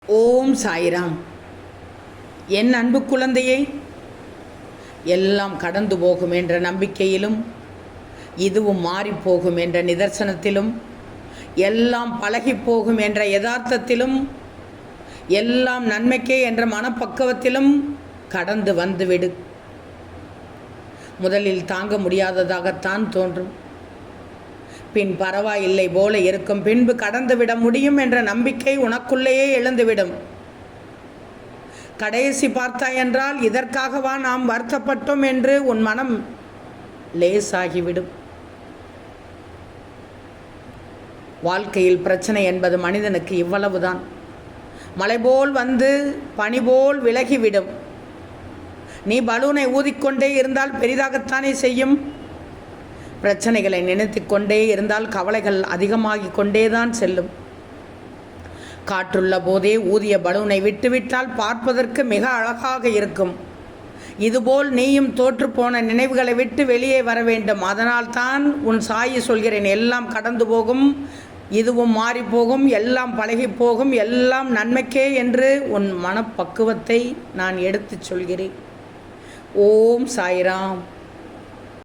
ஓம் சாய்ராம். என் அன்பு குழந்தையை, எல்லாம் கடந்து போகும் என்ற நம்பிக்கையிலும், இதுவும் மாறிப்போகும் என்ற நிதர்சனத்திலும், எல்லாம் பழகி போகும் என்ற யதார்த்தத்திலும், எல்லாம் நன்மைக்கே என்ற மனப்பக்குவத்திலும் கடந்து வந்துவிடு. முதலில் தாங்க முடியாததாகத்தான் தோன்றும். பின் பரவாயில்லை போல இருக்கும். பின்பு கடந்துவிட முடியும் என்ற நம்பிக்கை உனக்குள்ளேயே எழுந்துவிடும். கடைசி பார்த்தாய் என்றால் இதற்காகவா நாம் வருத்தப்பட்டோம் என்று உன் மனம் லேசாகிவிடும். வாழ்க்கையில் பிரச்சனை என்பது மனிதனுக்கு இவ்வளவுதான். மலை போல் வந்து பனி போல் விலகிவிடும். நீ பலூனை ஊதிக்கொண்டே இருந்தால் பெரிதாகத்தானே செய்யும். பிரச்சனைகளை நினைத்து கொண்டே இருந்தால் கவலைகள் அதிகமாகிக் கொண்டேதான் செல்லும். காற்றுள்ள போதே ஊதிய பலூனை விட்டுவிட்டால் பார்ப்பதற்கு மிக அழகாக இருக்கும். இதுபோல் நீயும் தோற்றுப்போன நினைவுகளை விட்டு வெளியே வர வேண்டும். அதனால் தான் உன் சாயி சொல்கிறேன், எல்லாம் கடந்து போகும், இதுவும் மாறிப்போகும், எல்லாம் பழகி போகும், எல்லாம் நன்மைக்கே என்று உன் மனப்பக்குவத்தை நான் எடுத்துச் சொல்கிறேன். ஓம் சாய்ராம்.